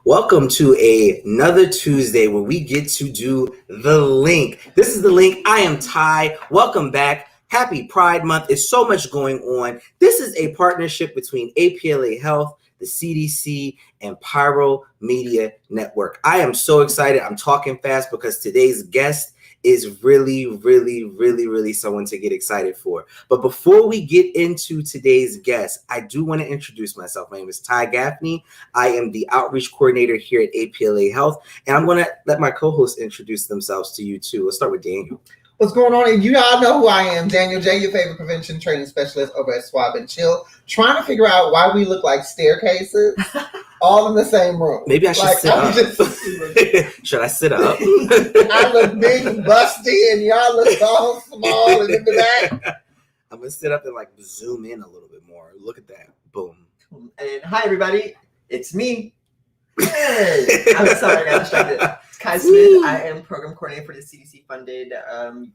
Welcome to another Tuesday where we get to do The Link. This is The Link. I am Ty. Welcome back. Happy Pride Month. There's so much going on. This is a partnership between APLA Health, the CDC, and Pyro Media Network. I am so excited. I'm talking fast because today's guest is really someone to get excited for. But before we get into today's guest, I do want to introduce myself. My name is Ty Gaffney. I am the outreach coordinator here at APLA Health, and I'm going to let my co-hosts introduce themselves to you too. Let's start with Daniel. What's going on? And you all know who I am, Daniel J., your favorite prevention training specialist over at Swab and Chill, trying to figure out why we look like staircases all in the same room. Maybe I should sit up. Should I sit up? I look big and busty, and y'all look all small and in the back. I'm going to sit up and like zoom in a little bit more. Look at that. Boom. And hi, everybody. It's me. Hey. I'm sorry, I got distracted. Kai Smith. I am program coordinator for the CDC-funded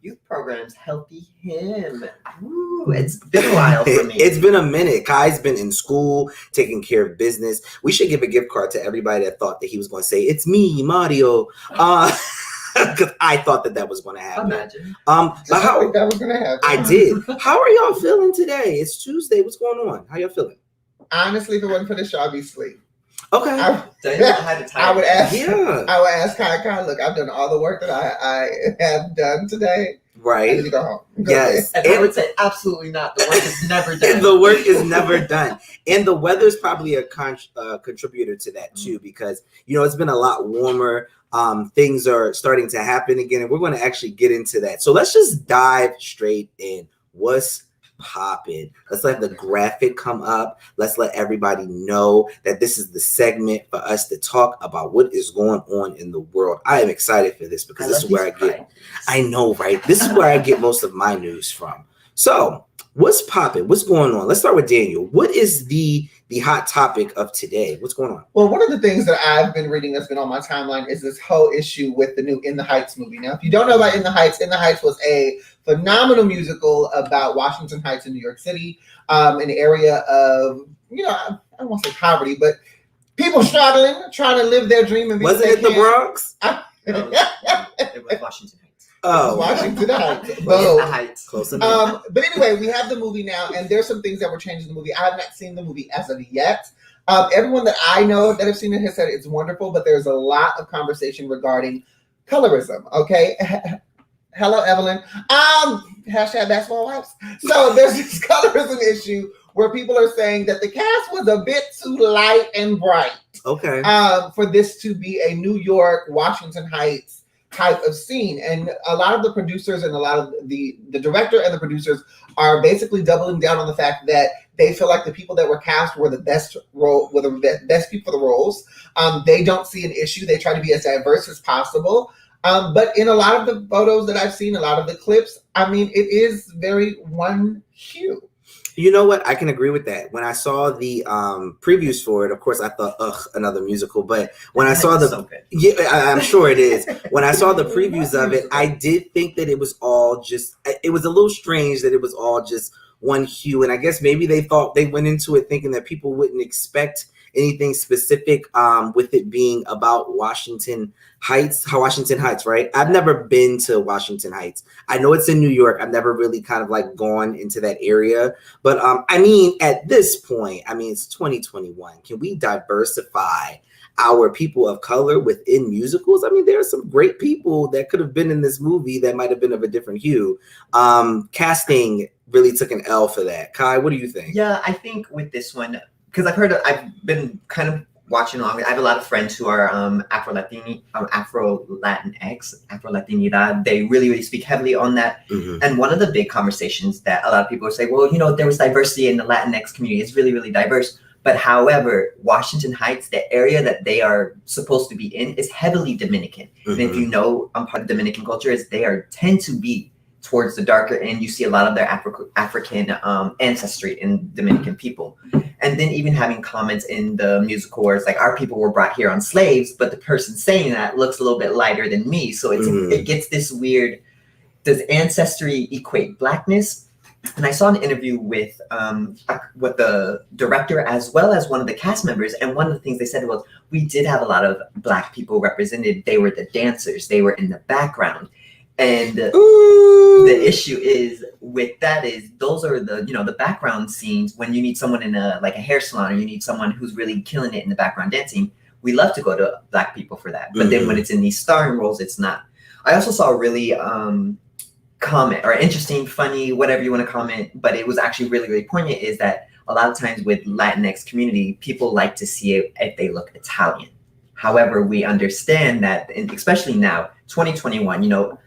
youth programs, Healthy Him. Ooh, it's been a while for me. It's been a minute. Kai's been in school, taking care of business. We should give a gift card to everybody that thought that he was going to say, "It's me, Mario." Because I thought that was going to happen. Imagine. But how that was going to happen. I did. How are y'all feeling today? It's Tuesday. What's going on? How y'all feeling? Honestly, if it wasn't for the show, I'd be asleep. Okay. I would ask Kai, look, I've done all the work that I have done today. Right. I need to go home. Yes. And I would say absolutely not. The work is never done. The work is never done. And the weather's probably a contributor to that too, because, it's been a lot warmer. Things are starting to happen again, and we're going to actually get into that. So let's just dive straight in. What's popping? Let's let the graphic come up. Let's let everybody know that this is the segment for us to talk about what is going on in the world. I am excited for this because this is where I know, right? This is where I get most of my news from. So what's popping? What's going on? Let's start with Daniel. What is the hot topic of today? What's going on? Well, one of the things that I've been reading that's been on my timeline is this whole issue with the new In the Heights movie. Now, if you don't know about In the Heights was a phenomenal musical about Washington Heights in New York City, an area of, I don't want to say poverty, but people struggling, trying to live their dream. And wasn't it the Bronx? It was Washington Heights. Oh, Washington Heights. Heights. Close enough. But anyway, we have the movie now, and there's some things that were changed in the movie. I have not seen the movie as of yet. Everyone that I know that have seen it has said it's wonderful, but there's a lot of conversation regarding colorism. Okay. Hello, Evelyn. Hashtag basketball wives. So there's this colorism issue where people are saying that the cast was a bit too light and bright. Okay. For this to be a New York, Washington Heights type of scene. And a lot of the producers and a lot of the director and the producers are basically doubling down on the fact that they feel like the people that were cast were the best people for the roles. They don't see an issue. They try to be as diverse as possible. But in a lot of the photos that I've seen, a lot of the clips, it is very one hue. You know what? I can agree with that. When I saw the previews for it, of course, I thought, another musical. But when I saw I'm sure it is. When I saw the previews of it, I did think that it was all it was a little strange that it was all just one hue. And I guess maybe they thought they went into it thinking that people wouldn't expect anything specific with it being about Washington Heights, right? I've never been to Washington Heights. I know it's in New York. I've never really kind of like gone into that area. But at this point, it's 2021. Can we diversify our people of color within musicals? There are some great people that could have been in this movie that might have been of a different hue. Casting really took an L for that. Kai, what do you think? Yeah, I think with this one, because I've been kind of watching along. I have a lot of friends who are Afro-Latinidad. They really speak heavily on that. Mm-hmm. And one of the big conversations that a lot of people say, well, there was diversity in the Latinx community. It's really, really diverse. But however, Washington Heights, the area that they are supposed to be in, is heavily Dominican. Mm-hmm. And if you know, part of Dominican culture is tend to be towards the darker end. You see a lot of their African ancestry in Dominican people. And then even having comments in the musical where it's like, our people were brought here on slaves, but the person saying that looks a little bit lighter than me. So it gets this weird, does ancestry equate blackness? And I saw an interview with the director as well as one of the cast members. And one of the things they said was, we did have a lot of Black people represented. They were the dancers. They were in the background. And the issue is with that is those are the, you know, the background scenes when you need someone in a hair salon, or you need someone who's really killing it in the background dancing. We love to go to Black people for that. But then when it's in these starring roles, it's not. I also saw a really comment, or interesting, funny, whatever you want to comment, but it was actually really, really poignant, is that a lot of times with Latinx community, people like to see it if they look Italian. However, we understand that, and especially now, 2021, you know,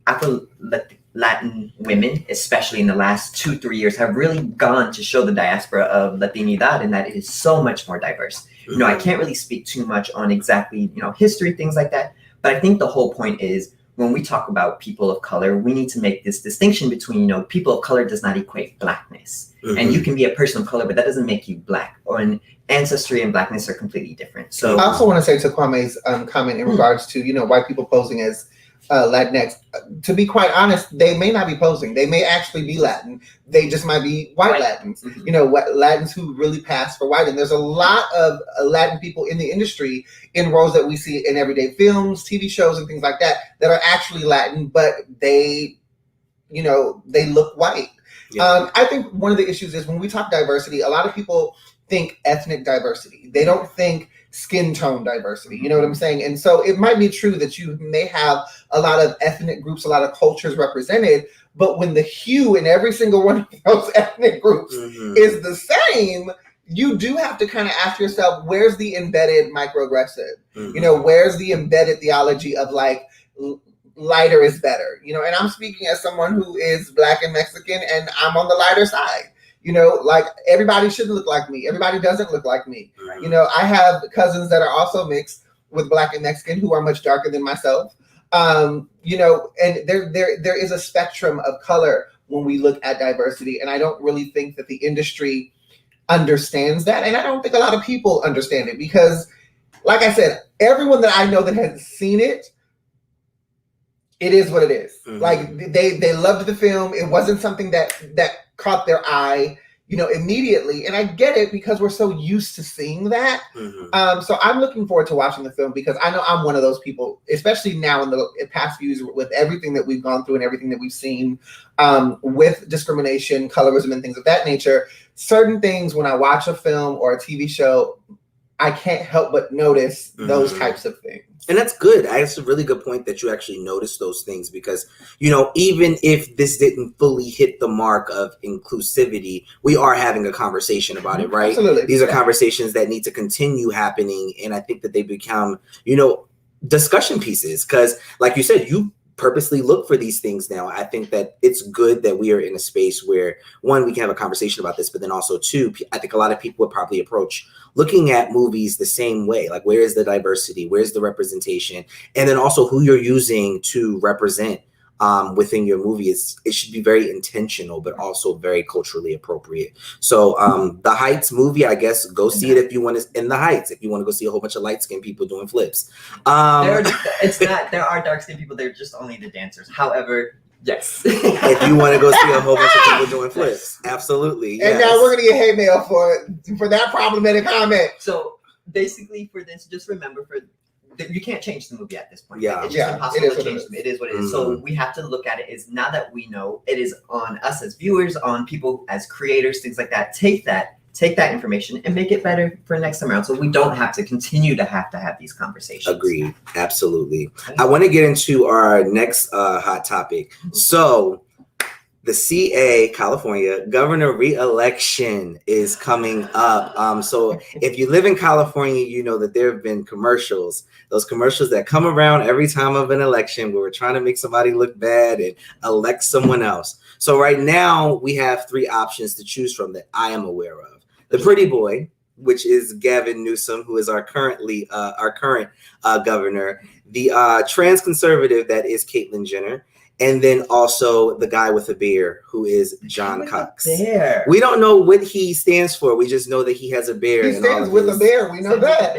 Afro-Latin women, especially in the last 2-3 years, have really gone to show the diaspora of Latinidad, and that it is so much more diverse. You know, I can't really speak too much on exactly, you know, history, things like that, but I think the whole point is, when we talk about people of color, we need to make this distinction between, you know, people of color does not equate Blackness. And you can be a person of color, but that doesn't make you Black. Or an ancestry and Blackness are completely different. So I also want to say to Kwame's comment in regards to, you know, white people posing as Latinx, to be quite honest, they may not be posing. They may actually be Latin. They just might be white Latins. You know, Latins who really pass for white. And there's a lot of Latin people in the industry in roles that we see in everyday films, TV shows, and things like that are actually Latin, but they, you know, they look white. I think one of the issues is when we talk diversity, a lot of people think ethnic diversity. They don't think skin tone diversity. You know what I'm saying? And so it might be true that you may have a lot of ethnic groups, a lot of cultures represented, but when the hue in every single one of those ethnic groups is the same, you do have to kind of ask yourself, where's the embedded microaggressive? You know, where's the embedded theology of like, lighter is better? You know, and I'm speaking as someone who is Black and Mexican, and I'm on the lighter side. You know, like, everybody shouldn't look like me. Everybody doesn't look like me. You know, I have cousins that are also mixed with Black and Mexican who are much darker than myself. You know, and there is a spectrum of color when we look at diversity. And I don't really think that the industry understands that. And I don't think a lot of people understand it because, like I said, everyone that I know that has seen it, it is what it is. Like, they loved the film. It wasn't something that caught their eye, you know, immediately. And I get it because we're so used to seeing that. So I'm looking forward to watching the film because I know I'm one of those people, especially now in the past few years with everything that we've gone through and everything that we've seen with discrimination, colorism, and things of that nature. Certain things when I watch a film or a TV show, I can't help but notice those types of things. And that's good. That's a really good point that you actually notice those things because, you know, even if this didn't fully hit the mark of inclusivity, we are having a conversation about it, right? Absolutely. These are conversations that need to continue happening. And I think that they become, you know, discussion pieces because, like you said, you purposely look for these things now. I think that it's good that we are in a space where, one, we can have a conversation about this, but then also, two, I think a lot of people would probably approach looking at movies the same way. Like, where is the diversity? Where's the representation? And then also who you're using to represent within your movie. It should be very intentional, but also very culturally appropriate. So the Heights movie, I guess, go see it if you want to. In the Heights, if you want to go see a whole bunch of light skinned people doing flips. There are dark skinned people. They're just only the dancers. However, yes. If you want to go see a whole bunch of people doing flips, absolutely. And now we're gonna get hate mail for that problematic comment. So basically, for this, just remember you can't change the movie at this point. Yeah. It's just impossible to change it. It is what it is. Mm-hmm. So we have to look at it as, now that we know, it is on us as viewers, on people as creators, things like that. Take that information and make it better for next time around, so we don't have to continue to have these conversations. Agreed. Absolutely. I want to get into our next hot topic. So the CA, California, governor re-election is coming up. So if you live in California, you know that there have been those commercials that come around every time of an election where we're trying to make somebody look bad and elect someone else. So right now we have 3 options to choose from that I am aware of. The pretty boy, which is Gavin Newsom, who is our current governor. The trans conservative, that is Caitlyn Jenner. And then also the guy with a bear, who is John Cox. We don't know what he stands for. We just know that he has a bear. He stands with a bear. We know that.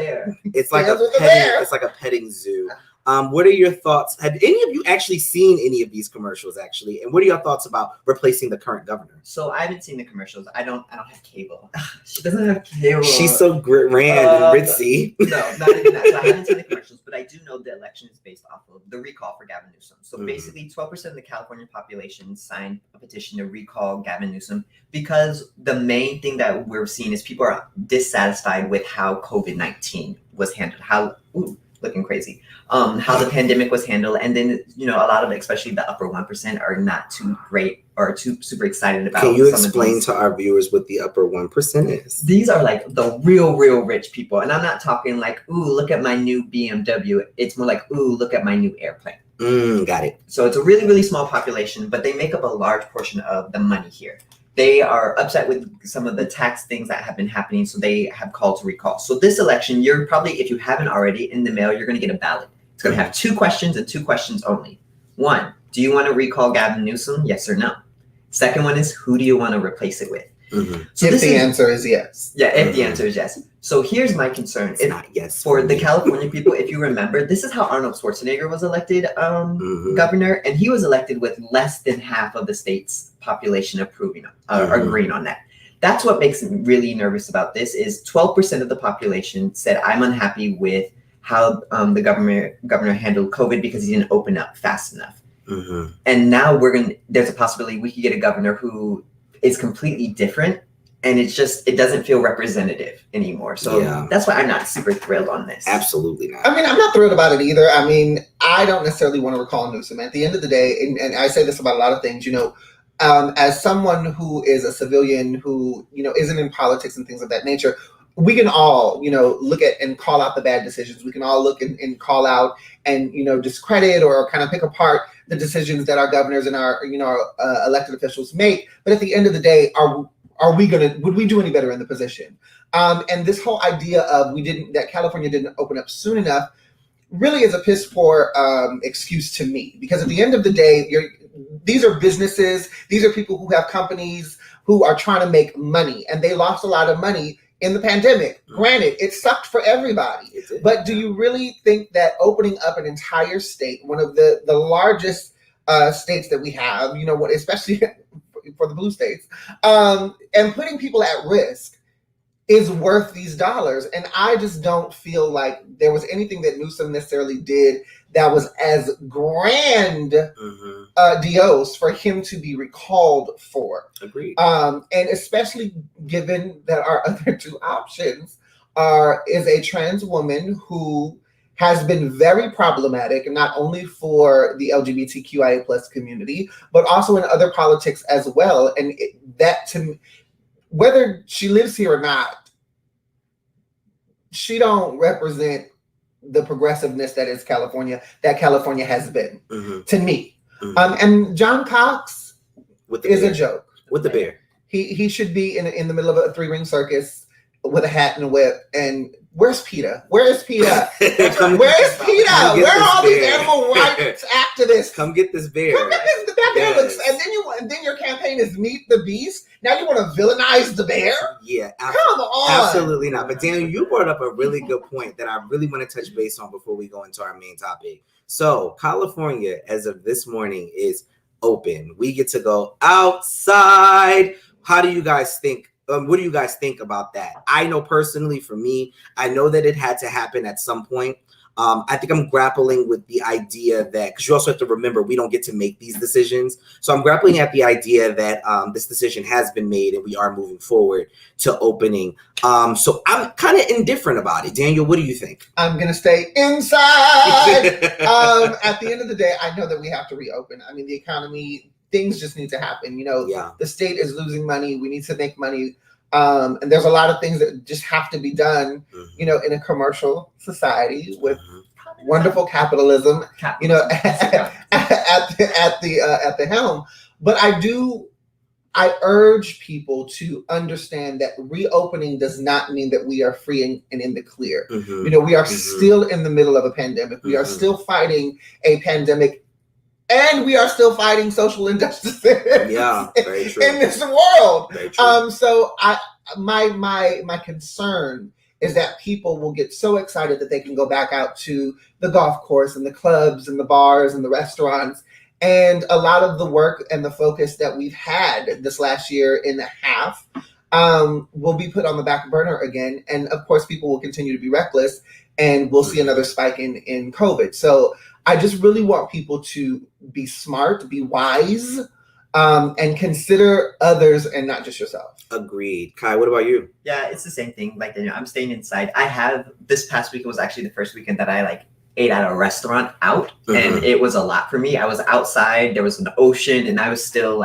It's like a petting zoo. What are your thoughts? Have any of you actually seen any of these commercials actually? And what are your thoughts about replacing the current governor? So I haven't seen the commercials. I don't have cable. She doesn't have cable. She's so grand and ritzy. No, not even that. So I haven't seen the commercials, but I do know the election is based off of the recall for Gavin Newsom. So basically 12% of the California population signed a petition to recall Gavin Newsom because the main thing that we're seeing is people are dissatisfied with how COVID-19 was handled. Looking crazy. How the pandemic was handled, and then a lot of especially the upper 1% are not too great or too super excited about. Can you explain to our viewers what the upper 1% is? These are like the real rich people, and I'm not talking like, ooh, look at my new BMW. It's more like, ooh, look at my new airplane. Got it. So it's a really small population, but they make up a large portion of the money here. They are upset with some of the tax things that have been happening, so they have called to recall. So this election, you're probably, if you haven't already, in the mail, you're going to get a ballot. It's going to have 2 questions and 2 questions only. 1, do you want to recall Gavin Newsom? Yes or no. Second one is, who do you want to replace it with? So if the answer is yes. Yeah, if the answer is yes. So here's my concern. It's not yes. For the California people, if you remember, this is how Arnold Schwarzenegger was elected governor, and he was elected with less than half of the state's population agreeing on that. That's what makes me really nervous about this is 12% of the population said, I'm unhappy with how the governor handled COVID because he didn't open up fast enough. And now there's a possibility we could get a governor who is completely different, and it doesn't feel representative anymore. So that's why I'm not super thrilled on this. Absolutely not. I mean, I'm not thrilled about it either. I mean, I don't necessarily want to recall Newsom. At the end of the day, and I say this about a lot of things, as someone who is a civilian who, isn't in politics and things of that nature, we can all, look at and call out the bad decisions. We can all look and call out and, discredit or kind of pick apart the decisions that our governors and our elected officials make. But at the end of the day, would we do any better in the position? And this whole idea of that California didn't open up soon enough really is a piss poor excuse to me, because at the end of the day, these are businesses. These are people who have companies who are trying to make money, and they lost a lot of money in the pandemic. Granted, it sucked for everybody, but do you really think that opening up an entire state, one of the largest states that we have, especially for the blue states, and putting people at risk is worth these dollars? And I just don't feel like there was anything that Newsom necessarily did that was as grandiose for him to be recalled for. Agreed. And especially given that our other 2 options is a trans woman who has been very problematic, not only for the LGBTQIA plus community, but also in other politics as well. And that, to me, whether she lives here or not, she don't represent the progressiveness that is California, that California has been to me. And John Cox is a joke. With the bear. He should be in the middle of a 3-ring circus with a hat and a whip. And where's PETA? Where is PETA? Where is PETA? Where are all these animal rights activists? Come get this bear. Come get this. That bear looks. And then your campaign is Meet the Beast. Now you want to villainize the bear? Yeah, come on. Absolutely not. But Daniel, you brought up a really good point that I really want to touch base on before we go into our main topic. So California, as of this morning, is open. We get to go outside. How do you guys think? What do you guys think about that? I know personally, for me, I know that it had to happen at some point. I think I'm grappling with the idea that, because you also have to remember, we don't get to make these decisions. So I'm grappling at the idea that this decision has been made and we are moving forward to opening. So I'm kind of indifferent about it. Daniel, what do you think? I'm going to stay inside. At the end of the day, I know that we have to reopen. I mean, the economy, things just need to happen. The state is losing money. We need to make money. And there's a lot of things that just have to be done, in a commercial society with wonderful capitalism, at the helm. But I urge people to understand that reopening does not mean that we are free and in the clear. We are still in the middle of a pandemic. We are still fighting a pandemic, and we are still fighting social injustices very true. in this world. Very true. So my concern is that people will get so excited that they can go back out to the golf course and the clubs and the bars and the restaurants. And a lot of the work and the focus that we've had this last year and a half will be put on the back burner again. And of course, people will continue to be reckless, and we'll see another spike in COVID. So I just really want people to be smart, be wise, and consider others and not just yourself. Agreed. Kai, what about you? Yeah, it's the same thing. Like, I'm staying inside. I have, this past weekend was actually the first weekend that I ate at a restaurant out, and it was a lot for me. I was outside, there was an ocean, and I was still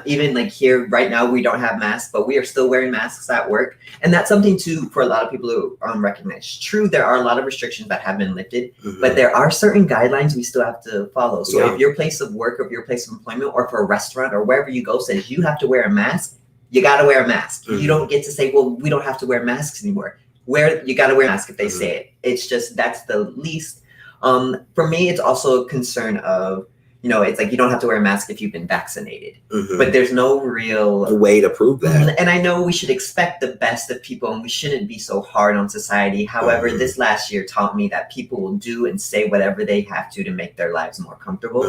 even here right now, we don't have masks, but we are still wearing masks at work. And that's something too, for a lot of people who recognize. True, there are a lot of restrictions that have been lifted, but there are certain guidelines we still have to follow. So if your place of work, or if your place of employment, or for a restaurant or wherever you go says you have to wear a mask, you got to wear a mask. You don't get to say, well, we don't have to wear masks anymore. You got to wear a mask if they say it. It's just, that's the least. For me, it's also a concern of, it's like you don't have to wear a mask if you've been vaccinated, but there's no real way to prove that. And I know we should expect the best of people, and we shouldn't be so hard on society. However, this last year taught me that people will do and say whatever they have to make their lives more comfortable.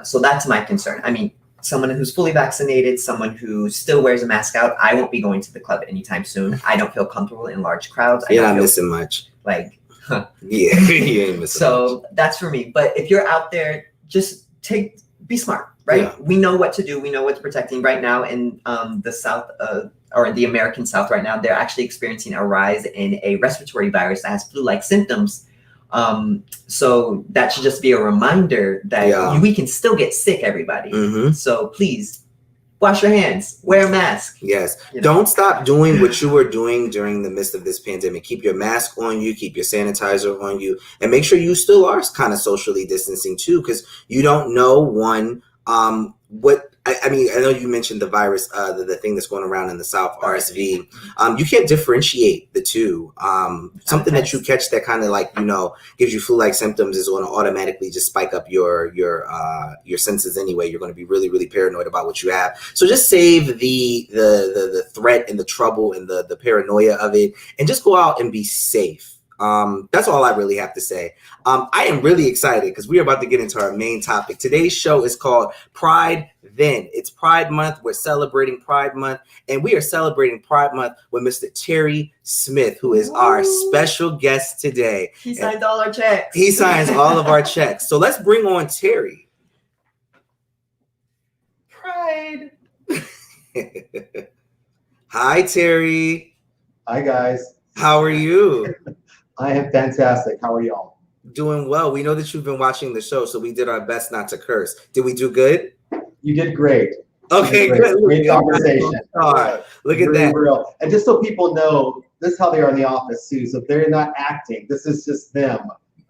So that's my concern. I mean, someone who's fully vaccinated, someone who still wears a mask out, I won't be going to the club anytime soon. I don't feel comfortable in large crowds. You're not missing much. Yeah, you ain't missing so much. That's for me. But if you're out there, just be smart, right? Yeah. We know what to do. We know what's protecting right now in the South, or the American South right now. They're actually experiencing a rise in a respiratory virus that has flu-like symptoms. So that should just be a reminder that we can still get sick, everybody. So please wash your hands, wear a mask. Yes. Don't stop doing what you were doing during the midst of this pandemic. Keep your mask on you, keep your sanitizer on you, and make sure you still are kind of socially distancing too, because you don't know what I mean, I know you mentioned the virus, the thing that's going around in the South, RSV. You can't differentiate the two. Something that you catch that kind of gives you flu-like symptoms is going to automatically just spike up your senses anyway. You're going to be really, really paranoid about what you have. So just save the threat and the trouble and the paranoia of it, and just go out and be safe. That's all I really have to say. I am really excited because we are about to get into our main topic. Today's show is called Pride Then. It's Pride Month. We're celebrating Pride Month, and we are celebrating Pride Month with Mr. Terry Smith, who is our special guest today. He signs all our checks. He signs all of our checks. So let's bring on Terry. Pride. Hi, Terry. Hi, guys. How are you? I am fantastic. How are y'all? Doing well. We know that you've been watching the show, so we did our best not to curse. Did we do good? You did great. Okay, good. Great conversation. All right. Look at that. Real. And just so people know, this is how they are in the office too. So they're not acting. This is just them.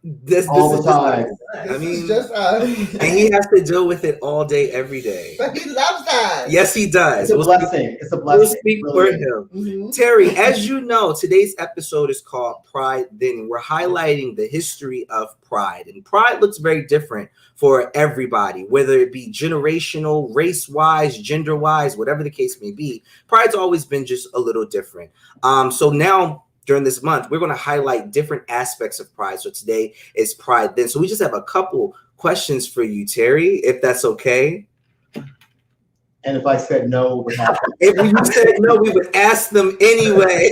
This all the time. I mean, just and he has to deal with it all day, every day. But he loves that. Yes, he does. It's a blessing. It's a blessing. We'll speak for him. Terry, as you know, today's episode is called Pride Then. We're highlighting the history of pride. And pride looks very different for everybody, whether it be generational, race-wise, gender-wise, whatever the case may be. Pride's always been just a little different. So now, during this month, we're going to highlight different aspects of pride. So today is Pride Then. So we just have a couple questions for you, Terry, if that's okay. And if I said no, we're not. If you said no, we would ask them anyway.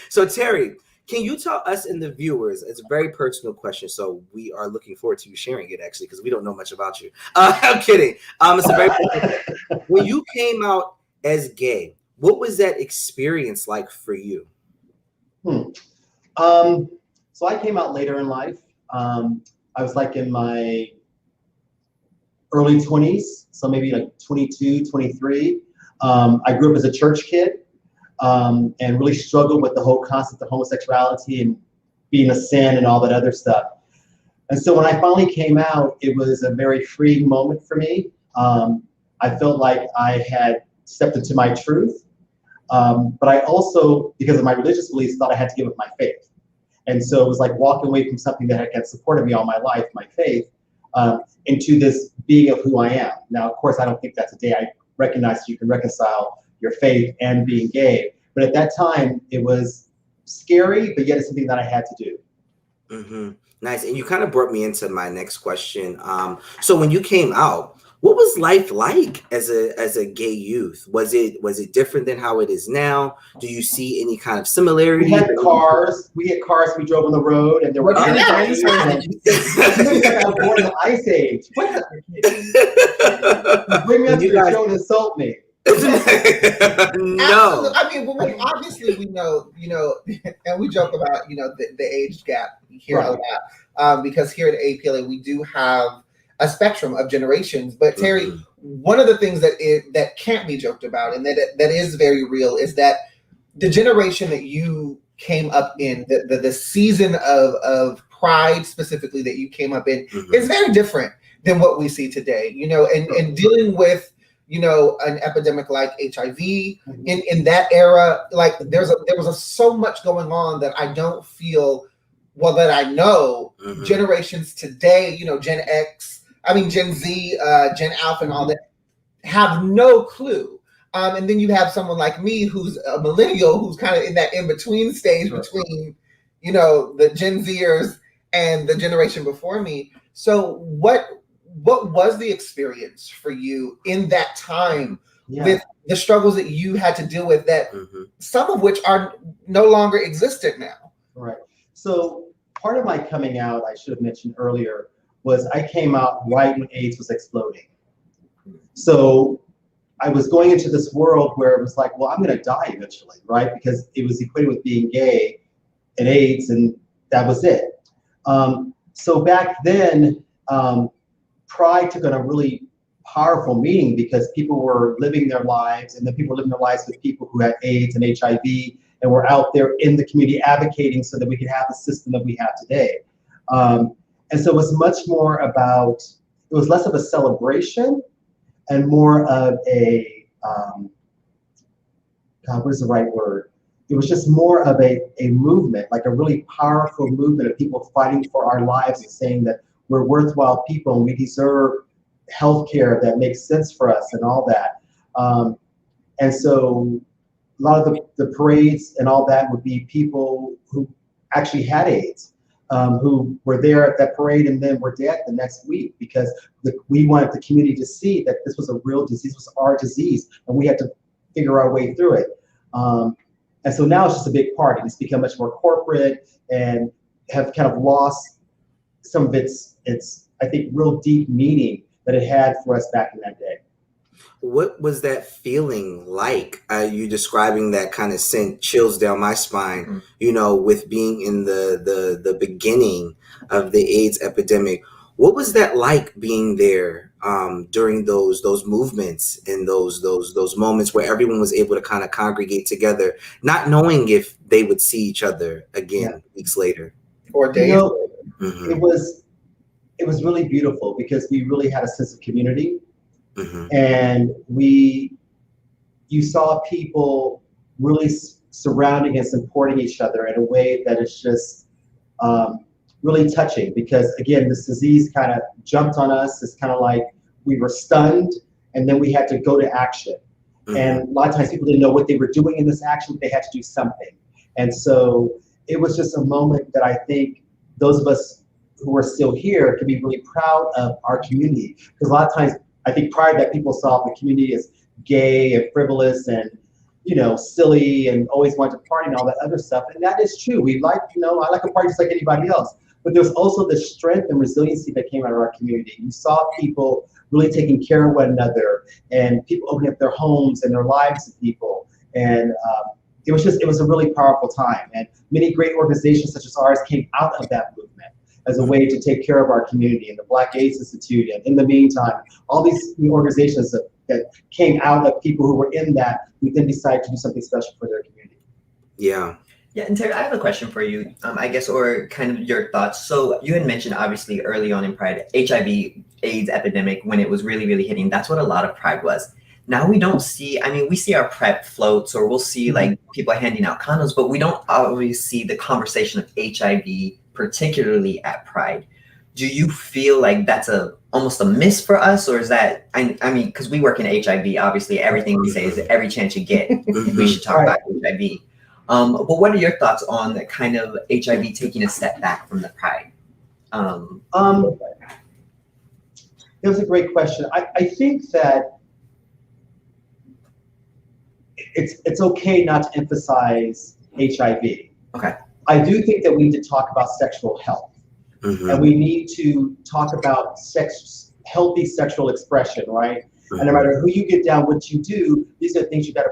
So Terry, can you tell us and the viewers, it's a very personal question, so we are looking forward to you sharing it actually, because we don't know much about you. I'm kidding. It's a very personal. When you came out as gay, what was that experience like for you? So I came out later in life. I was in my early 20s, so maybe 22, 23. I grew up as a church kid and really struggled with the whole concept of homosexuality and being a sin and all that other stuff. And so when I finally came out, it was a very freeing moment for me. I felt like I had stepped into my truth. But I also, because of my religious beliefs, thought I had to give up my faith. And so it was like walking away from something that had supported me all my life, my faith, into this being of who I am. Now, of course, I don't think that today I recognize you can reconcile your faith and being gay, But at that time, it was scary, but yet it's something that I had to do. Mm-hmm. Nice. And you kind of brought me into my next question. So when you came out, what was life like as a gay youth? Was it different than how it is now? Do you see any kind of similarity? We had cars. We drove on the road, and there were dinosaurs. I was born in the Ice Age. Bring me up to your show and insult me. No. Absolutely. I mean, well, obviously we know, and we joke about, the age gap here a lot, because here at APLA we do have a spectrum of generations. But Terry, one of the things that can't be joked about, and that is very real, is that the generation that you came up in, the season of Pride specifically that you came up in, is very different than what we see today. And dealing with an epidemic like HIV in that era, like there was so much going on that I don't feel, that I know generations today, Gen Z, Gen Alpha and all that, have no clue. And then you have someone like me who's a millennial, who's kind of in that in-between stage between, the Gen Zers and the generation before me. So what was the experience for you in that time with the struggles that you had to deal with, that some of which are no longer existent now? Right. So part of my coming out, I should have mentioned earlier, was I came out right when AIDS was exploding. So I was going into this world where it was like, well, I'm going to die eventually, right? Because it was equated with being gay and AIDS, and that was it. So back then, Pride took on a really powerful meaning, because people were living their lives, and then people were living their lives with people who had AIDS and HIV, and were out there in the community advocating so that we could have the system that we have today. And so it was much more about, it was less of a celebration and more of a, what is the right word? It was just more of a movement, like a really powerful movement of people fighting for our lives and saying that we're worthwhile people and we deserve healthcare that makes sense for us and all that. And so a lot of the parades and all that would be people who actually had AIDS, who were there at that parade and then were dead the next week, because we wanted the community to see that this was a real disease, was our disease, and we had to figure our way through it. And so now it's just a big party. It's become much more corporate and have kind of lost some of its I think, real deep meaning that it had for us back in that day. What was that feeling like? You describing that kind of sent chills down my spine, with being in the beginning of the AIDS epidemic. What was that like, being there during those movements and those moments where everyone was able to kind of congregate together, not knowing if they would see each other again weeks later or days later? It was really beautiful, because we really had a sense of community. And you saw people really surrounding and supporting each other in a way that is just really touching, because again, this disease kind of jumped on us. It's kind of like we were stunned, and then we had to go to action. And a lot of times people didn't know what they were doing in this action, but they had to do something. And so it was just a moment that I think those of us who are still here can be really proud of our community, because a lot of times I think prior to that, people saw the community as gay and frivolous and, silly and always wanted to party and all that other stuff. And that is true. We like, I like a party just like anybody else. But there's also the strength and resiliency that came out of our community. You saw people really taking care of one another, and people opening up their homes and their lives to people. And it was a really powerful time. And many great organizations such as ours came out of that movement as a way to take care of our community, and the Black AIDS Institute, and In the Meantime, all these organizations that came out of people who were in that, who then decided to do something special for their community. Yeah. Yeah, and Terry, I have a question for you, I guess, or kind of your thoughts. So you had mentioned, obviously, early on in Pride, HIV, AIDS epidemic, when it was really, really hitting, that's what a lot of Pride was. Now we don't see, we see our PrEP floats, or we'll see like people handing out condoms, but we don't always see the conversation of HIV, particularly at Pride. do you feel like that's almost a miss for us, or is that, I mean, because we work in HIV, obviously everything we say is every chance you get, we should talk about HIV. But what are your thoughts on the kind of HIV taking a step back from the Pride? It was a great question. I think that it's okay not to emphasize HIV. Okay. I do think that we need to talk about sexual health. And we need to talk about healthy sexual expression, right? And no matter who you get down, what you do, these are things you got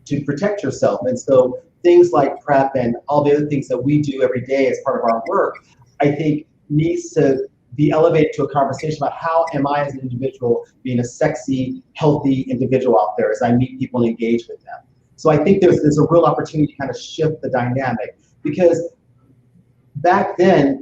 to protect yourself. And so things like PrEP and all the other things that we do every day as part of our work, I think needs to be elevated to a conversation about how am I as an individual being a sexy, healthy individual out there as I meet people and engage with them. So I think there's a real opportunity to kind of shift the dynamic, because back then,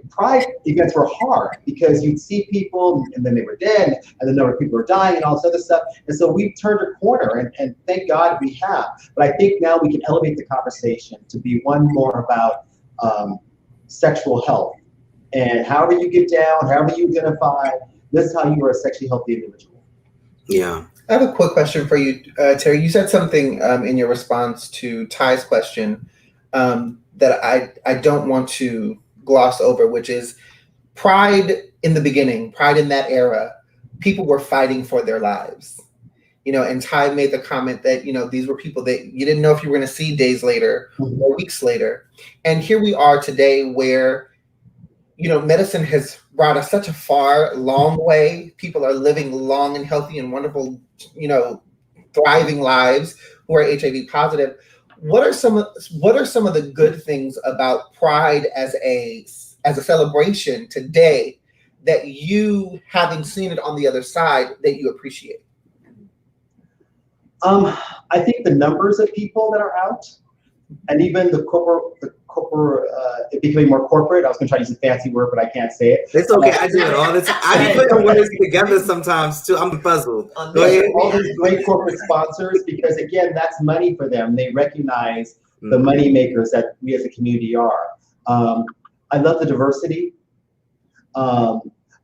Pride events were hard because you'd see people and then they were dead and the number of people were dying and all this other stuff. And so we've turned a corner, and thank God we have. But I think now we can elevate the conversation to be one more about sexual health. And however you get down, however you identify, this is how you are a sexually healthy individual. Yeah. I have a quick question for you, Terry. You said something in your response to Ty's question that I don't want to gloss over, which is Pride in the beginning, Pride in that era, people were fighting for their lives. And Ty made the comment that, these were people that you didn't know if you were going to see days later or weeks later. And here we are today where, medicine has brought us such a long way. People are living long and healthy and wonderful, thriving lives who are HIV positive. What are some of the good things about Pride as a celebration today that you, having seen it on the other side, that you appreciate? I think the numbers of people that are out, and even the corporate, it becoming more corporate. I was going to try to use a fancy word, but I can't say it. It's okay. I do it all the time. I be putting words together sometimes too. I'm puzzled. All these great corporate sponsors, because again, that's money for them. They recognize the money makers that we as a community are. I love the diversity. I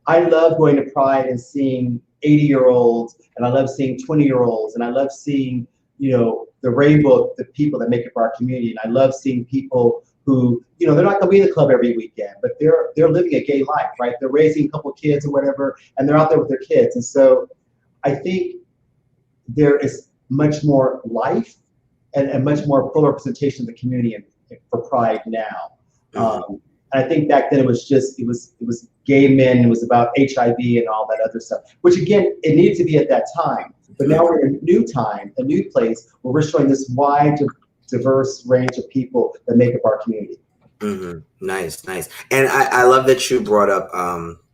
love going to Pride and seeing 80-year-olds, and I love seeing 20-year-olds, and I love seeing, the rainbow of the people that make up our community. And I love seeing people who, they're not going to be in the club every weekend, but they're living a gay life, right? They're raising a couple of kids or whatever, and they're out there with their kids. And so I think there is much more life and much more full representation of the community for Pride now. And I think back then it was gay men, it was about HIV and all that other stuff, which again, it needed to be at that time. But now we're in a new time, a new place where we're showing this wide, diverse range of people that make up our community. Nice. And I love that you brought up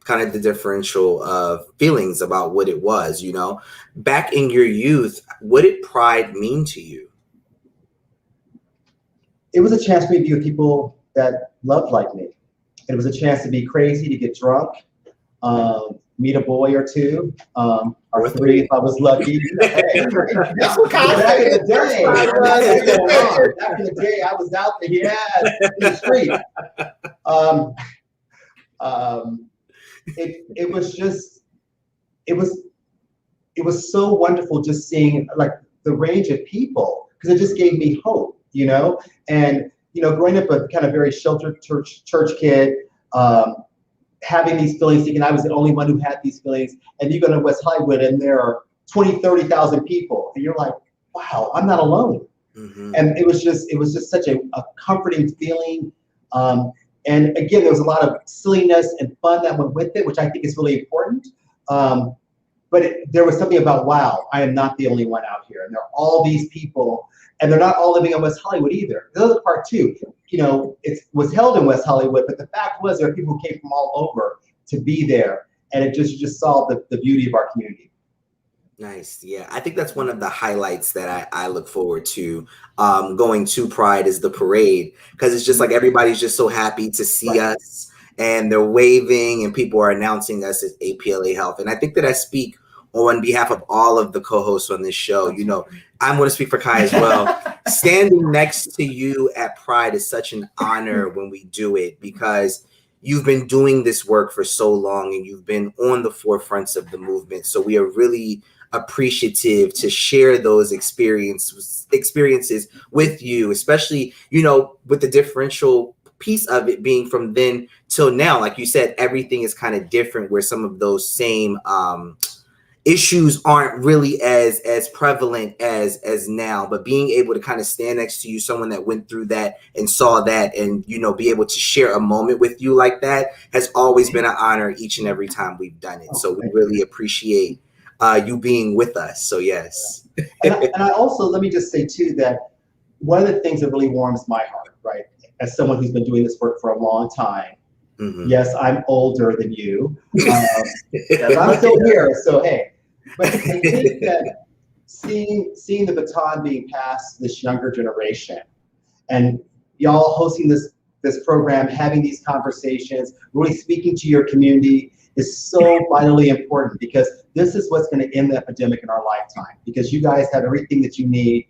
kind of the differential feelings about what it was, back in your youth. What did Pride mean to you? It was a chance for me to be with people that loved like me. It was a chance to be crazy, to get drunk, meet a boy or two, or three if I was lucky. That's what Kyle back in said. the day, I was out there, in the street. It was so wonderful just seeing like the range of people, because it just gave me hope, and growing up a kind of very sheltered church kid, having these feelings, thinking I was the only one who had these feelings, and you go to West Hollywood and there are 20, 30,000 people, and you're like, wow, I'm not alone. And it was just such a comforting feeling. And again, there was a lot of silliness and fun that went with it, which I think is really important. But there was something about, wow, I am not the only one out here. And there are all these people, and they're not all living in West Hollywood either. The other part too, it was held in West Hollywood, but the fact was there are people who came from all over to be there. And it just saw the beauty of our community. Nice. Yeah, I think that's one of the highlights that I look forward to going to Pride, is the parade, because it's just like everybody's just so happy to see us, and they're waving and people are announcing us as APLA Health. And I think that I speak on behalf of all of the co-hosts on this show. I'm going to speak for Kai as well. Standing next to you at Pride is such an honor when we do it, because you've been doing this work for so long and you've been on the forefronts of the movement. So we are really appreciative to share those experiences with you, especially, you know, with the differential piece of it being from then till now. Like you said, everything is kind of different, where some of those same issues aren't really as prevalent as now, but being able to kind of stand next to you, someone that went through that and saw that, and, you know, be able to share a moment with you like that has always been an honor each and every time we've done it. So we really appreciate you being with us. So yes. And I also, let me just say too, that one of the things that really warms my heart, right, as someone who's been doing this work for a long time, yes, I'm older than you, but I'm still here, so hey. But I think that seeing the baton being passed to this younger generation, and y'all hosting this program, having these conversations, really speaking to your community is so vitally important, because this is what's going to end the epidemic in our lifetime, because you guys have everything that you need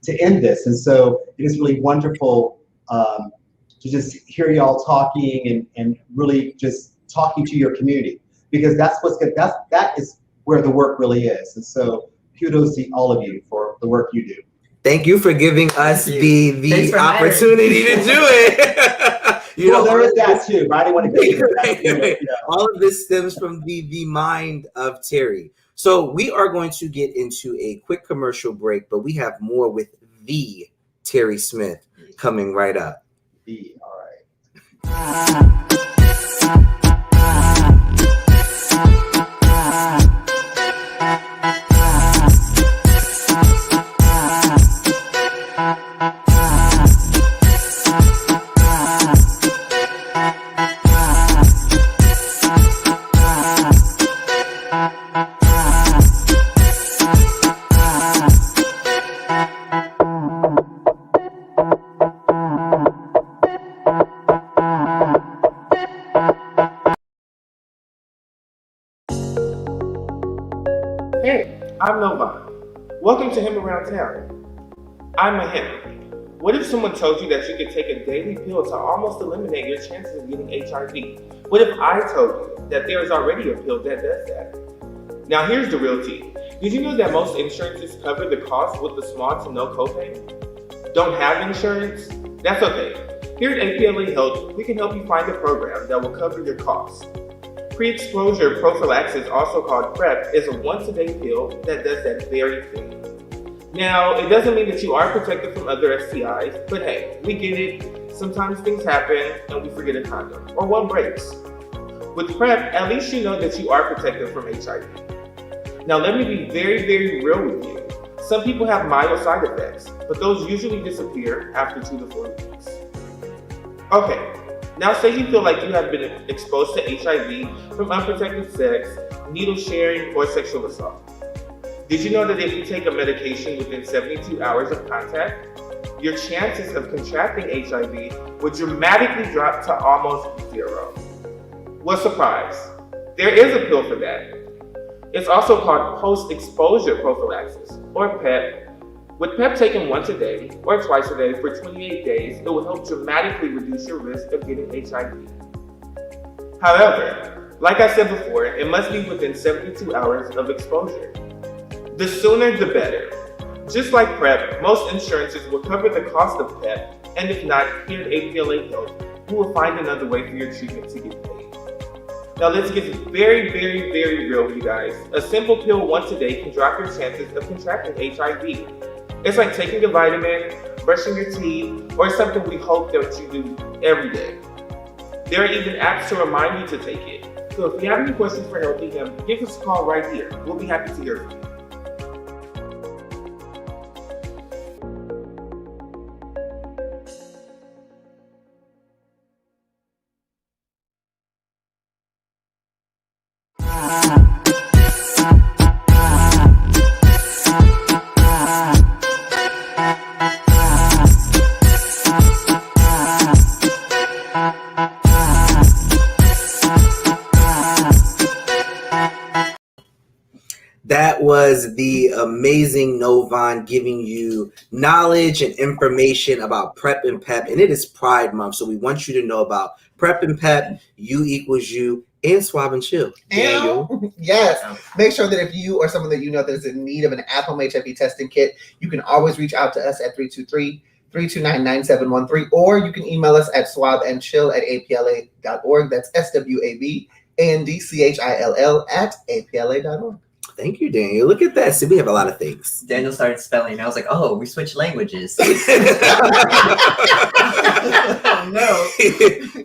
to end this. And so it is really wonderful to just hear y'all talking and really just talking to your community, because that's what's good. That is where the work really is. And so kudos to all of you for the work you do. Thank you for giving us the opportunity to do it. You know, there is that too, but I didn't want to get that. All of this stems from the mind of Terry. So we are going to get into a quick commercial break, but we have more with the Terry Smith coming right up. All right. Hey, I'm Novon. Welcome to Him Around Town. I'm a him. What if someone told you that you could take a daily pill to almost eliminate your chances of getting HIV? What if I told you that there is already a pill that does that? Now here's the real tea. Did you know that most insurances cover the cost with a small to no copay? Don't have insurance? That's okay. Here at APLA Health, we can help you find a program that will cover your costs. Pre-exposure prophylaxis, also called PrEP, is a once-a-day pill that does that very thing. Now, it doesn't mean that you are protected from other STIs, but hey, we get it. Sometimes things happen and we forget a condom, or one breaks. With PrEP, at least you know that you are protected from HIV. Now, let me be very, very real with you. Some people have mild side effects, but those usually disappear after 2 to 4 weeks. Okay. Now say you feel like you have been exposed to HIV from unprotected sex, needle sharing, or sexual assault. Did you know that if you take a medication within 72 hours of contact, your chances of contracting HIV would dramatically drop to almost 0? What surprise? There is a pill for that. It's also called post-exposure prophylaxis, or PEP. With PEP taken once a day or twice a day for 28 days, it will help dramatically reduce your risk of getting HIV. However, like I said before, it must be within 72 hours of exposure. The sooner the better. Just like PrEP, most insurances will cover the cost of PEP, and if not, here at APLA Health, we will find another way for your treatment to get paid. Now let's get very, very, very real, you guys. A simple pill once a day can drop your chances of contracting HIV. It's like taking a vitamin, brushing your teeth, or something we hope that you do every day. There are even apps to remind you to take it. So if you have any questions for Healthy Him, give us a call right here. We'll be happy to hear from you. was the amazing Novon giving you knowledge and information about Prep and Pep. And it is Pride Month, so we want you to know about Prep and Pep, U equals U, and Swab and Chill. Daniel. Yes. Make sure that if you or someone that you know that is in need of an at-home HIV testing kit, you can always reach out to us at 323-329-9713, or you can email us at swabandchill@apla.org. That's SWABandCHILL@apla.org. Thank you, Daniel. Look at that. See, we have a lot of things. Daniel started spelling, and I was like, oh, we switched languages. Oh, no.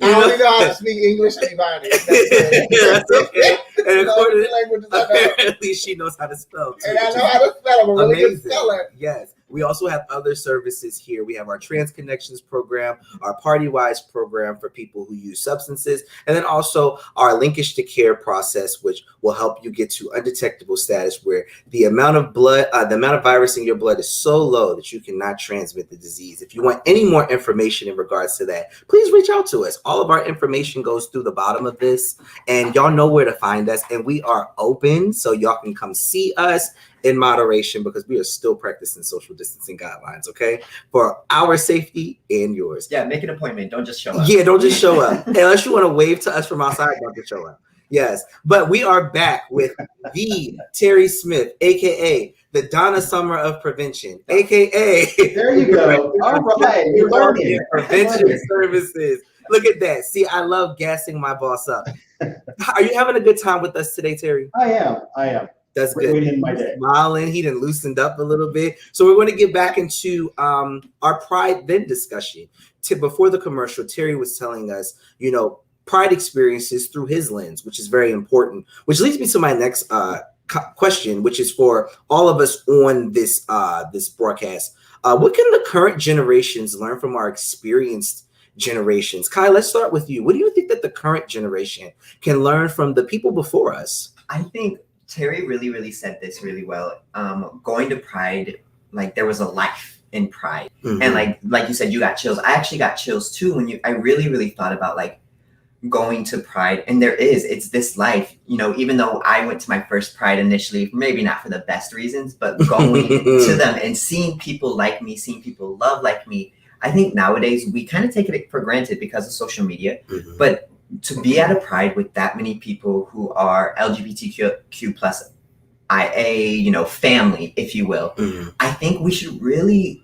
I only know how to speak English and Ebonics. That's okay. And apparently apparently she knows how to spell too. And I know how to spell. I'm a really good Amazing. speller. Yes. We also have other services here. We have our Trans Connections program, our Party Wise program for people who use substances, and then also our Linkage to Care process, which will help you get to undetectable status, where the amount of blood, the amount of virus in your blood is so low that you cannot transmit the disease. If you want any more information in regards to that, please reach out to us. All of our information goes through the bottom of this, and y'all know where to find us. And we are open, so y'all can come see us in moderation, because we are still practicing social distancing guidelines, okay? For our safety and yours. Yeah, make an appointment. Don't just show up. Yeah, don't just show up. Unless you want to wave to us from outside, don't just show up. Yes, but we are back with the Terry Smith, aka the Donna Summer of Prevention, aka There you go. All right, you're learning. Prevention services. Look at that. See, I love gassing my boss up. Are you having a good time with us today, Terry? I am. That's good. Waiting my day. Smiling. He done loosened up a little bit. So we're going to get back into our Pride Then discussion. Before the commercial, Terry was telling us, Pride experiences through his lens, which is very important, which leads me to my next question, which is for all of us on this broadcast. What can the current generations learn from our experienced generations? Kai, let's start with you. What do you think that the current generation can learn from the people before us? I think Terry really, really said this really well. Going to Pride, like there was a life in Pride. Mm-hmm. And like you said, you got chills. I actually got chills too when I really, really thought about like going to Pride. And it's this life, even though I went to my first Pride initially, maybe not for the best reasons, but going to them and seeing people like me, seeing people love like me. I think nowadays we kind of take it for granted because of social media, Mm-hmm. but to be at a Pride with that many people who are LGBTQ plus IA, family, if you will, Mm-hmm. I think we should really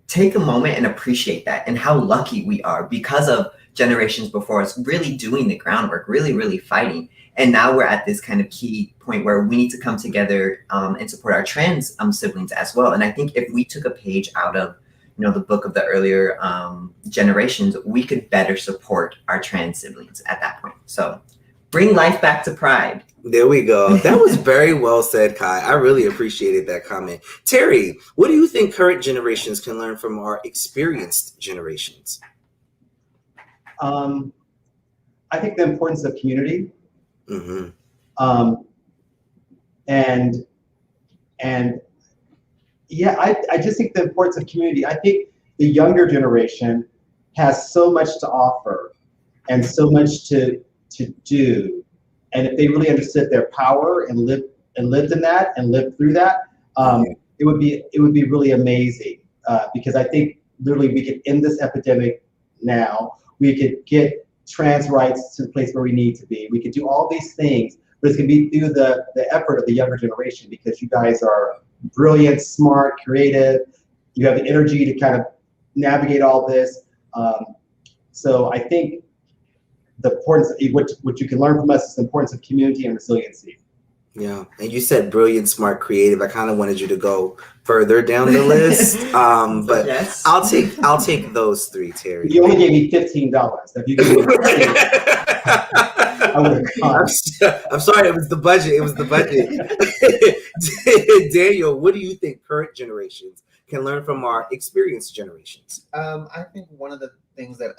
take a moment and appreciate that and how lucky we are because of generations before us really doing the groundwork, really, really fighting. And now we're at this kind of key point where we need to come together and support our trans siblings as well. And I think if we took a page out of the book of the earlier generations, we could better support our trans siblings at that point. So bring life back to Pride. There we go. That was very well said, Kai. I really appreciated that comment. Terry, what do you think current generations can learn from our experienced generations? I think the importance of community. Mm-hmm. And yeah, I just think the importance of community. I think the younger generation has so much to offer and so much to do. And if they really understood their power and lived in that and lived through that, it would be really amazing. Because I think literally we could end this epidemic now. We could get trans rights to the place where we need to be. We could do all these things, but it's gonna be through the effort of the younger generation, because you guys are brilliant, smart, creative. You have the energy to kind of navigate all this. So I think the importance, what you can learn from us is the importance of community and resiliency. Yeah, and you said brilliant, smart, creative. I kind of wanted you to go further down the list, but yes. I'll take those three, Terry. You only gave me $15. If you gave me I would have gone. I'm sorry, it was the budget. Daniel, what do you think current generations can learn from our experienced generations? I think one of the things that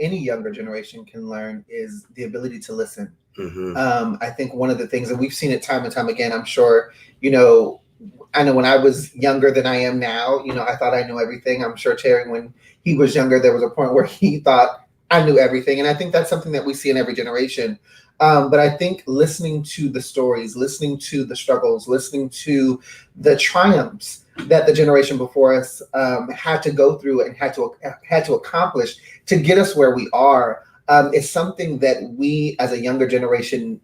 any younger generation can learn is the ability to listen. Mm-hmm. I think one of the things that we've seen it time and time again, I'm sure, I know when I was younger than I am now, I thought I knew everything. I'm sure Terry, when he was younger, there was a point where he thought I knew everything. And I think that's something that we see in every generation. But I think listening to the stories, listening to the struggles, listening to the triumphs that the generation before us had to go through and had to accomplish to get us where we are, is something that we as a younger generation